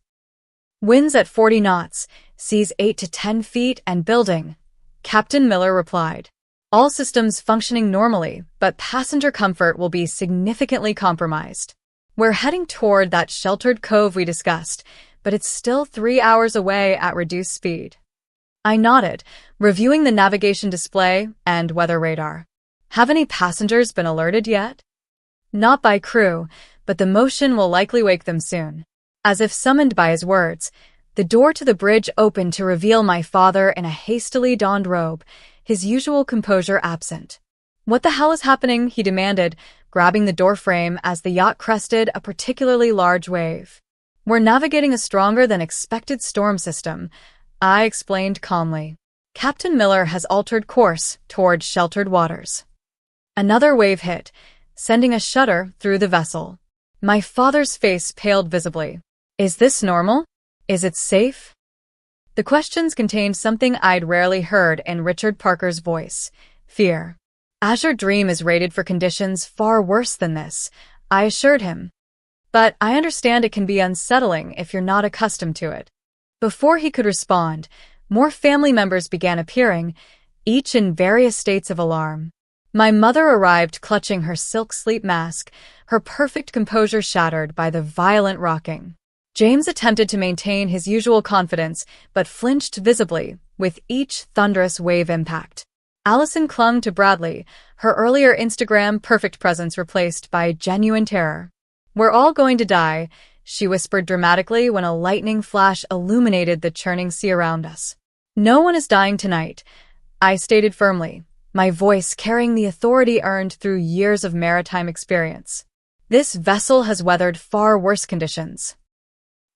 Winds at 40 knots, seas 8 to 10 feet and building, Captain Miller replied. All systems functioning normally, but passenger comfort will be significantly compromised. We're heading toward that sheltered cove we discussed, but it's still 3 hours away at reduced speed. I nodded, reviewing the navigation display and weather radar. Have any passengers been alerted yet? Not by crew, but the motion will likely wake them soon. As if summoned by his words, the door to the bridge opened to reveal my father in a hastily donned robe, his usual composure absent. What the hell is happening? He demanded, grabbing the doorframe as the yacht crested a particularly large wave. We're navigating a stronger than expected storm system, I explained calmly. Captain Miller has altered course toward sheltered waters. Another wave hit, sending a shudder through the vessel. My father's face paled visibly. Is this normal? Is it safe? The questions contained something I'd rarely heard in Richard Parker's voice: fear. Azure Dream is rated for conditions far worse than this, I assured him. But I understand it can be unsettling if you're not accustomed to it. Before he could respond, more family members began appearing, each in various states of alarm. My mother arrived clutching her silk sleep mask, her perfect composure shattered by the violent rocking. James attempted to maintain his usual confidence, but flinched visibly with each thunderous wave impact. Allison clung to Bradley, her earlier Instagram perfect presence replaced by genuine terror. We're all going to die, she whispered dramatically when a lightning flash illuminated the churning sea around us. No one is dying tonight, I stated firmly, my voice carrying the authority earned through years of maritime experience. This vessel has weathered far worse conditions.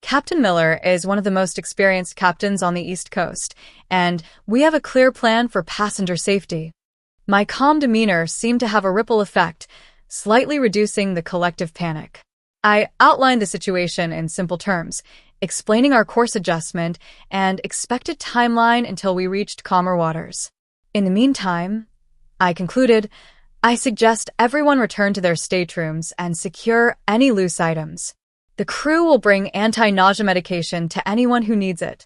Captain Miller is one of the most experienced captains on the East Coast, and we have a clear plan for passenger safety. My calm demeanor seemed to have a ripple effect, slightly reducing the collective panic. I outlined the situation in simple terms, explaining our course adjustment and expected timeline until we reached calmer waters. In the meantime, I concluded, I suggest everyone return to their staterooms and secure any loose items. The crew will bring anti-nausea medication to anyone who needs it.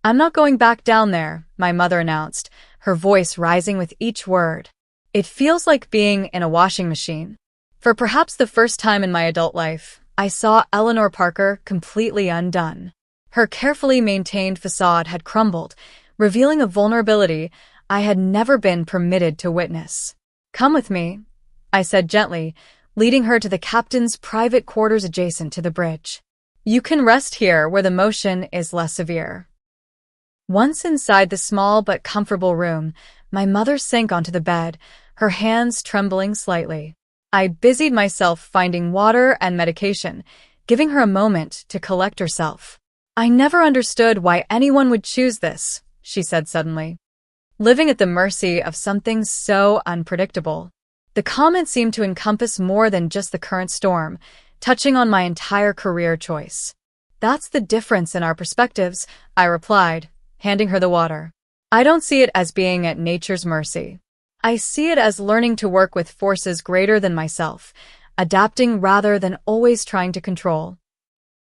I'm not going back down there, my mother announced, her voice rising with each word. It feels like being in a washing machine. For perhaps the first time in my adult life, I saw Eleanor Parker completely undone. Her carefully maintained facade had crumbled, revealing a vulnerability I had never been permitted to witness. Come with me, I said gently, leading her to the captain's private quarters adjacent to the bridge. You can rest here where the motion is less severe. Once inside the small but comfortable room, my mother sank onto the bed, her hands trembling slightly. I busied myself finding water and medication, giving her a moment to collect herself. I never understood why anyone would choose this, she said suddenly. Living at the mercy of something so unpredictable. The comment seemed to encompass more than just the current storm, touching on my entire career choice. That's the difference in our perspectives, I replied, handing her the water. I don't see it as being at nature's mercy. I see it as learning to work with forces greater than myself, adapting rather than always trying to control.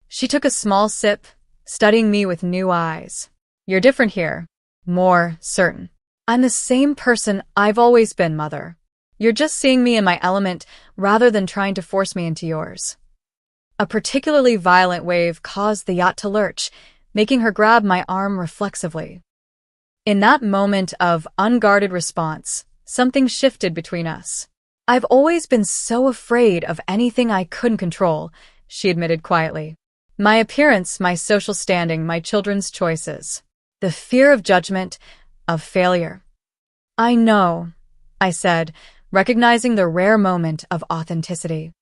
She took a small sip, studying me with new eyes. You're different here. More certain. I'm the same person I've always been, Mother. You're just seeing me in my element rather than trying to force me into yours. A particularly violent wave caused the yacht to lurch, making her grab my arm reflexively. In that moment of unguarded response, something shifted between us. I've always been so afraid of anything I couldn't control, she admitted quietly. My appearance, my social standing, my children's choices. The fear of judgment, of failure. I know, I said, recognizing the rare moment of authenticity.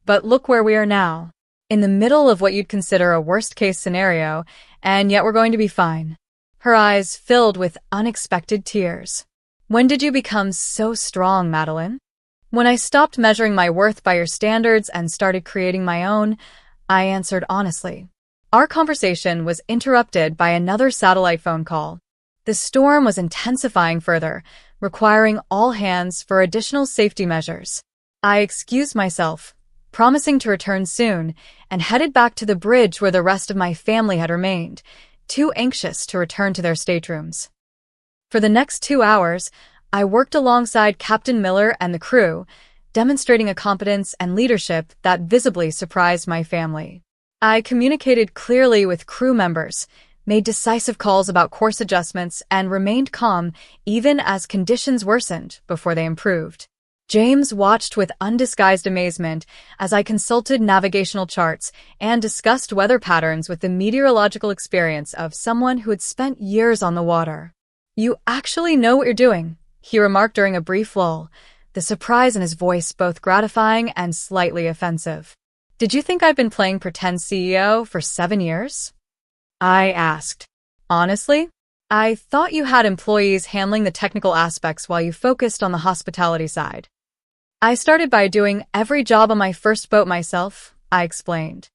But look where we are now. In the middle of what you'd consider a worst-case scenario, and yet we're going to be fine. Her eyes filled with unexpected tears. When did you become so strong, Madeline? When I stopped measuring my worth by your standards and started creating my own, I answered honestly. Our conversation was interrupted by another satellite phone call. The storm was intensifying further, requiring all hands for additional safety measures. I excused myself, promising to return soon, and headed back to the bridge where the rest of my family had remained, too anxious to return to their staterooms. For the next 2 hours, I worked alongside Captain Miller and the crew, demonstrating a competence and leadership that visibly surprised my family. I communicated clearly with crew members, made decisive calls about course adjustments, and remained calm even as conditions worsened before they improved. James watched with undisguised amazement as I consulted navigational charts and discussed weather patterns with the meteorological experience of someone who had spent years on the water. You actually know what you're doing, he remarked during a brief lull, the surprise in his voice both gratifying and slightly offensive. Did you think I've been playing pretend CEO for 7 years? I asked. Honestly, I thought you had employees handling the technical aspects while you focused on the hospitality side. I started by doing every job on my first boat myself, I explained.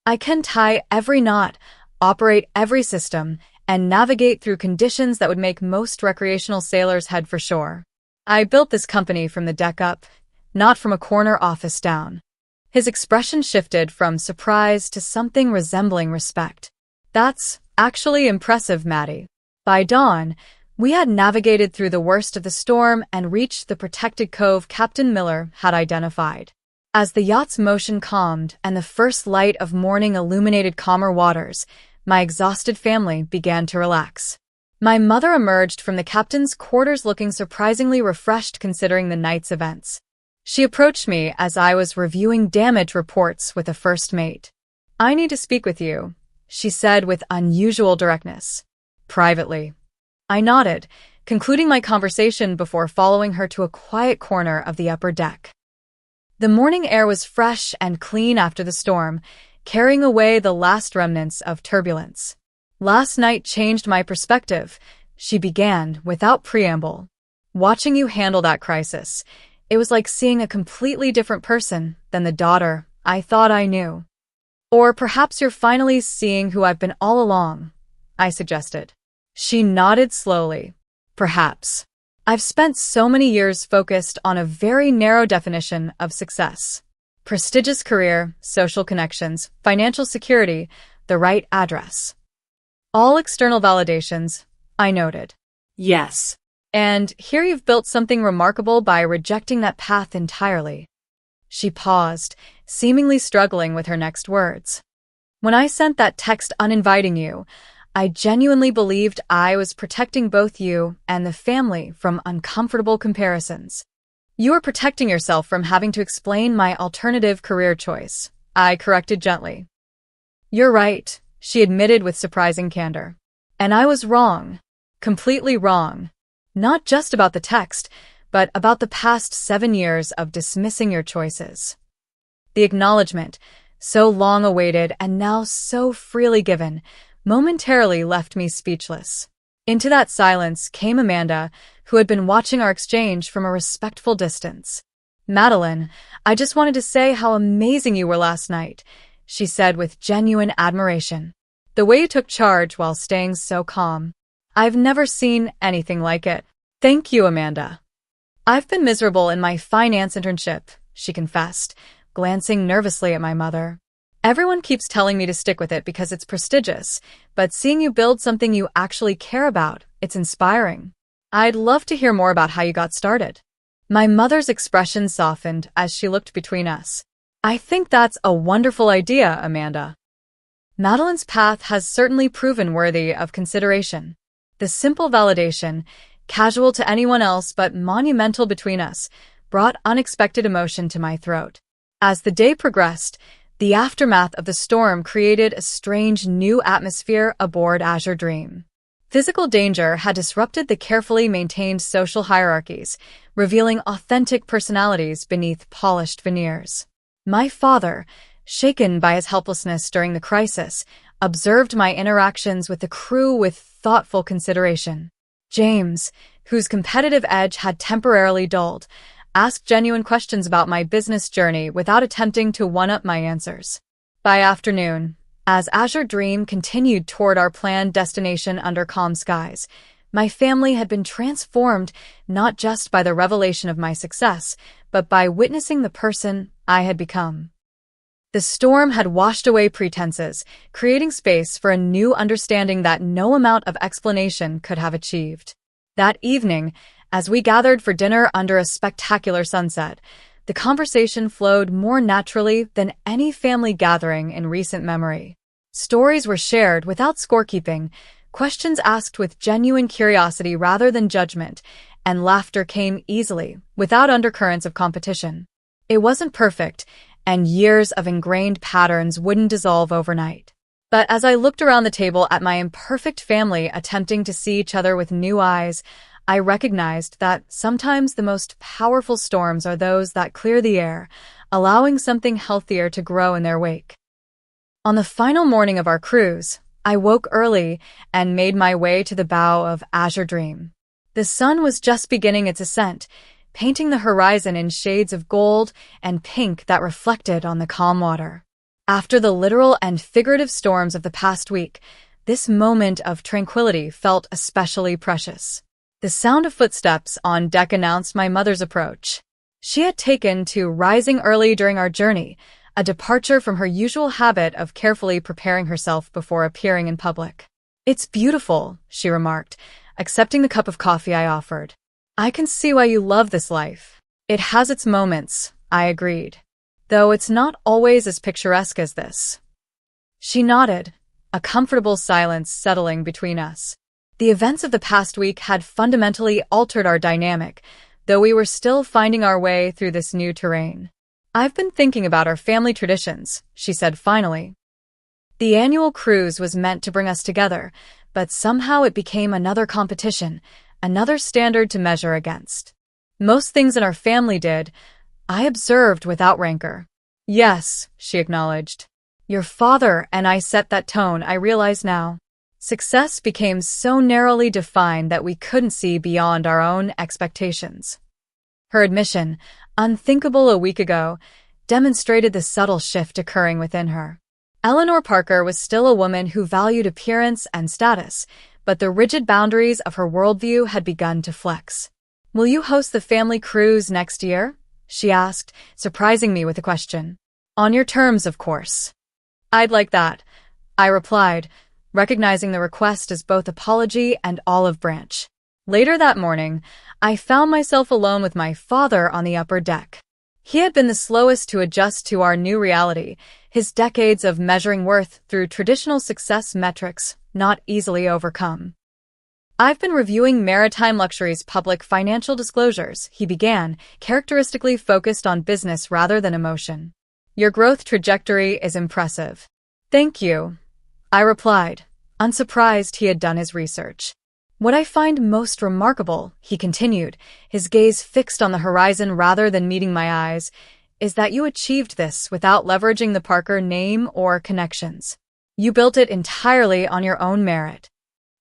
I can tie every knot, operate every system, and navigate through conditions that would make most recreational sailors head for shore. I built this company from the deck up, not from a corner office down. His expression shifted from surprise to something resembling respect. That's actually impressive, Maddie. By dawn, we had navigated through the worst of the storm and reached the protected cove Captain Miller had identified. As the yacht's motion calmed and the first light of morning illuminated calmer waters, my exhausted family began to relax. My mother emerged from the captain's quarters looking surprisingly refreshed considering the night's events. She approached me as I was reviewing damage reports with a first mate. I need to speak with you, she said with unusual directness. Privately. I nodded, concluding my conversation before following her to a quiet corner of the upper deck. The morning air was fresh and clean after the storm, carrying away the last remnants of turbulence. Last night changed my perspective, she began without preamble. Watching you handle that crisis, it was like seeing a completely different person than the daughter I thought I knew. Or perhaps you're finally seeing who I've been all along, I suggested. She nodded slowly. Perhaps. I've spent so many years focused on a very narrow definition of success. Prestigious career, social connections, financial security, the right address. All external validations, I noted. Yes. And here you've built something remarkable by rejecting that path entirely. She paused, seemingly struggling with her next words. When I sent that text uninviting you, I genuinely believed I was protecting both you and the family from uncomfortable comparisons. You were protecting yourself from having to explain my alternative career choice, I corrected gently. You're right, she admitted with surprising candor. And I was wrong. Completely wrong. Not just about the text, but about the past 7 years of dismissing your choices. The acknowledgement, so long awaited and now so freely given, momentarily left me speechless. Into that silence came Amanda, who had been watching our exchange from a respectful distance. Madeline, I just wanted to say how amazing you were last night, she said with genuine admiration. The way you took charge while staying so calm. I've never seen anything like it. Thank you, Amanda. I've been miserable in my finance internship, she confessed, glancing nervously at my mother. Everyone keeps telling me to stick with it because it's prestigious, but seeing you build something you actually care about, it's inspiring. I'd love to hear more about how you got started. My mother's expression softened as she looked between us. I think that's a wonderful idea, Amanda. Madeline's path has certainly proven worthy of consideration. The simple validation, casual to anyone else but monumental between us, brought unexpected emotion to my throat. As the day progressed, The aftermath of the storm created a strange new atmosphere aboard Azure Dream. Physical danger had disrupted the carefully maintained social hierarchies, revealing authentic personalities beneath polished veneers. My father, shaken by his helplessness during the crisis, observed my interactions with the crew with thoughtful consideration. James, whose competitive edge had temporarily dulled, asked genuine questions about my business journey without attempting to one-up my answers. By afternoon, as Azure Dream continued toward our planned destination under calm skies, my family had been transformed not just by the revelation of my success, but by witnessing the person I had become. The storm had washed away pretenses, creating space for a new understanding that no amount of explanation could have achieved. That evening, as we gathered for dinner under a spectacular sunset, the conversation flowed more naturally than any family gathering in recent memory. Stories were shared without scorekeeping, questions asked with genuine curiosity rather than judgment, and laughter came easily, without undercurrents of competition. It wasn't perfect, and years of ingrained patterns wouldn't dissolve overnight. But as I looked around the table at my imperfect family attempting to see each other with new eyes, I recognized that sometimes the most powerful storms are those that clear the air, allowing something healthier to grow in their wake. On the final morning of our cruise, I woke early and made my way to the bow of Azure Dream. The sun was just beginning its ascent, painting the horizon in shades of gold and pink that reflected on the calm water. After the literal and figurative storms of the past week, this moment of tranquility felt especially precious. The sound of footsteps on deck announced my mother's approach. She had taken to rising early during our journey, a departure from her usual habit of carefully preparing herself before appearing in public. "It's beautiful," she remarked, accepting the cup of coffee I offered. "I can see why you love this life." "It has its moments," I agreed, "though it's not always as picturesque as this." She nodded, a comfortable silence settling between us. The events of the past week had fundamentally altered our dynamic, though we were still finding our way through this new terrain. "I've been thinking about our family traditions," she said finally. The annual cruise was meant to bring us together, but somehow it became another competition, another standard to measure against. Most things in our family did, I observed without rancor. "Yes," she acknowledged. "Your father and I set that tone, I realize now." Success became so narrowly defined that we couldn't see beyond our own expectations. Her admission, unthinkable a week ago, demonstrated the subtle shift occurring within her. Eleanor Parker was still a woman who valued appearance and status, but the rigid boundaries of her worldview had begun to flex. "Will you host the family cruise next year?" she asked, surprising me with a question. "On your terms, of course." "I'd like that," I replied, recognizing the request as both apology and olive branch. Later that morning, I found myself alone with my father on the upper deck. He had been the slowest to adjust to our new reality, his decades of measuring worth through traditional success metrics not easily overcome. "I've been reviewing Maritime Luxury's public financial disclosures," he began, characteristically focused on business rather than emotion. "Your growth trajectory is impressive." "Thank you," I replied, unsurprised he had done his research. "What I find most remarkable," he continued, his gaze fixed on the horizon rather than meeting my eyes, "is that you achieved this without leveraging the Parker name or connections. You built it entirely on your own merit."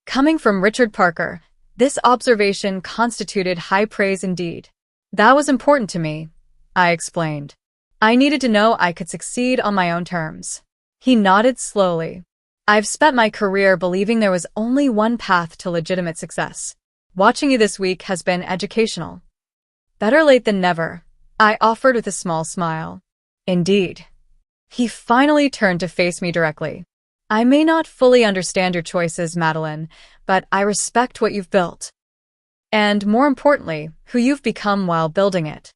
Coming from Richard Parker, this observation constituted high praise indeed. "That was important to me," I explained. "I needed to know I could succeed on my own terms." He nodded slowly. "I've spent my career believing there was only one path to legitimate success. Watching you this week has been educational." "Better late than never," I offered with a small smile. "Indeed." He finally turned to face me directly. "I may not fully understand your choices, Madeline, but I respect what you've built. And more importantly, who you've become while building it."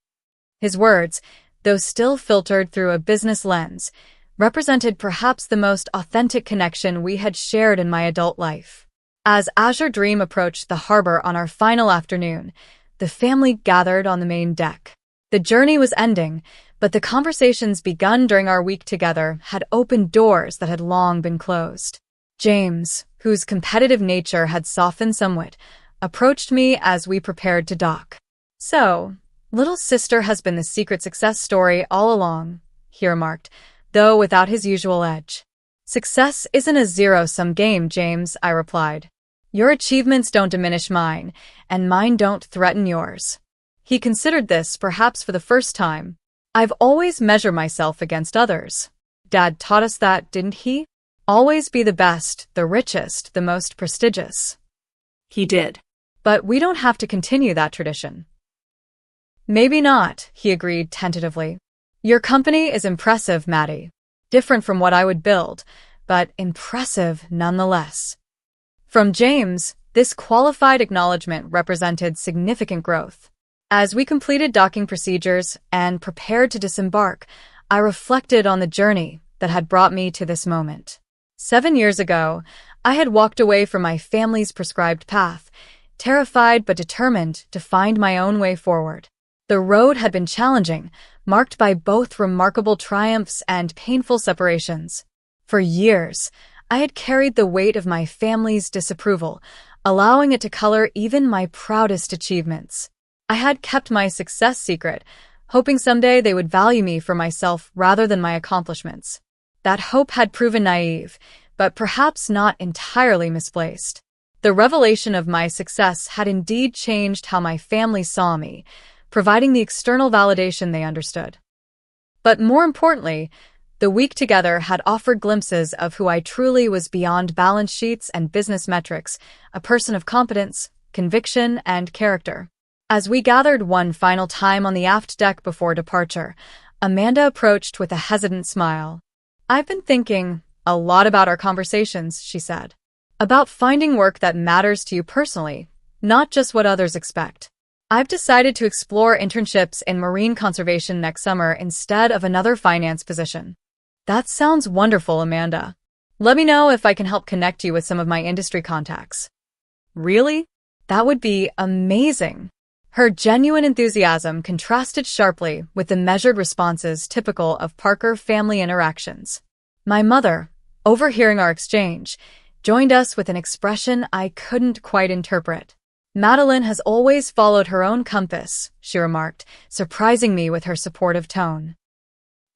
His words, though still filtered through a business lens, represented perhaps the most authentic connection we had shared in my adult life. As Azure Dream approached the harbor on our final afternoon, the family gathered on the main deck. The journey was ending, But the conversations begun during our week together had opened doors that had long been closed. James, whose competitive nature had softened somewhat, approached me as we prepared to dock. "So, little sister has been the secret success story all along," he remarked, though without his usual edge. "Success isn't a zero-sum game, James," I replied. "Your achievements don't diminish mine, and mine don't threaten yours." He considered this, perhaps for the first time. "I've always measured myself against others. Dad taught us that, didn't he? Always be the best, the richest, the most prestigious." He did. "But we don't have to continue that tradition." "Maybe not," he agreed tentatively. "Your company is impressive, Maddie. Different from what I would build, but impressive nonetheless." From James, this qualified acknowledgement represented significant growth. As we completed docking procedures and prepared to disembark, I reflected on the journey that had brought me to this moment. 7 years ago, I had walked away from my family's prescribed path, terrified but determined to find my own way forward. The road had been challenging, marked by both remarkable triumphs and painful separations. For years, I had carried the weight of my family's disapproval, allowing it to color even my proudest achievements. I had kept my success secret, hoping someday they would value me for myself rather than my accomplishments. That hope had proven naive, but perhaps not entirely misplaced. The revelation of my success had indeed changed how my family saw me, providing the external validation they understood. But more importantly, the week together had offered glimpses of who I truly was beyond balance sheets and business metrics, a person of competence, conviction, and character. As we gathered one final time on the aft deck before departure, Amanda approached with a hesitant smile. "I've been thinking a lot about our conversations," she said. "About finding work that matters to you personally, not just what others expect. I've decided to explore internships in marine conservation next summer instead of another finance position." "That sounds wonderful, Amanda. Let me know if I can help connect you with some of my industry contacts." "Really? That would be amazing." Her genuine enthusiasm contrasted sharply with the measured responses typical of Parker family interactions. My mother, overhearing our exchange, joined us with an expression I couldn't quite interpret. "Madeline has always followed her own compass," she remarked, surprising me with her supportive tone.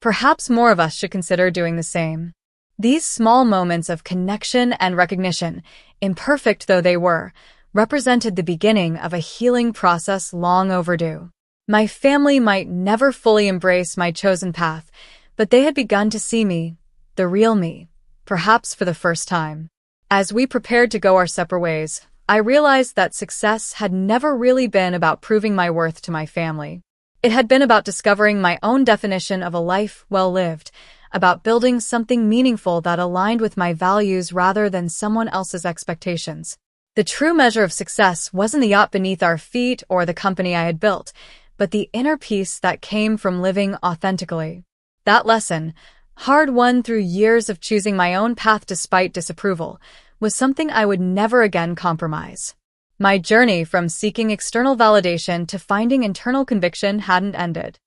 Perhaps more of us should consider doing the same. These small moments of connection and recognition, imperfect though they were, represented the beginning of a healing process long overdue. My family might never fully embrace my chosen path, but they had begun to see me, the real me, perhaps for the first time. As we prepared to go our separate ways, I realized that success had never really been about proving my worth to my family. It had been about discovering my own definition of a life well lived, about building something meaningful that aligned with my values rather than someone else's expectations. The true measure of success wasn't the yacht beneath our feet or the company I had built, but the inner peace that came from living authentically. That lesson, hard-won through years of choosing my own path despite disapproval, was something I would never again compromise. My journey from seeking external validation to finding internal conviction hadn't ended.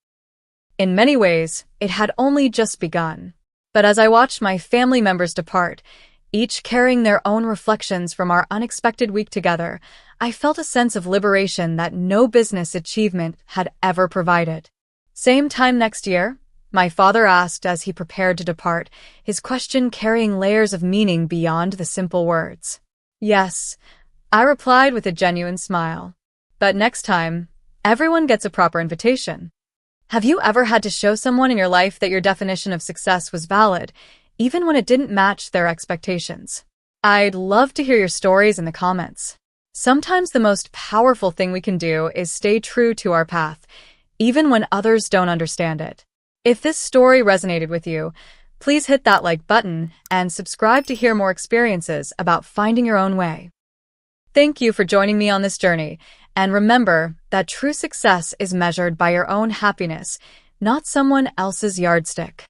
In many ways, it had only just begun. But as I watched my family members depart, each carrying their own reflections from our unexpected week together, I felt a sense of liberation that no business achievement had ever provided. "Same time next year?" my father asked as he prepared to depart, his question carrying layers of meaning beyond the simple words. "Yes," I replied with a genuine smile. "But next time, everyone gets a proper invitation." Have you ever had to show someone in your life that your definition of success was valid, even when it didn't match their expectations? I'd love to hear your stories in the comments. Sometimes the most powerful thing we can do is stay true to our path, even when others don't understand it. If this story resonated with you, please hit that like button and subscribe to hear more experiences about finding your own way. Thank you for joining me on this journey, and remember that true success is measured by your own happiness, not someone else's yardstick.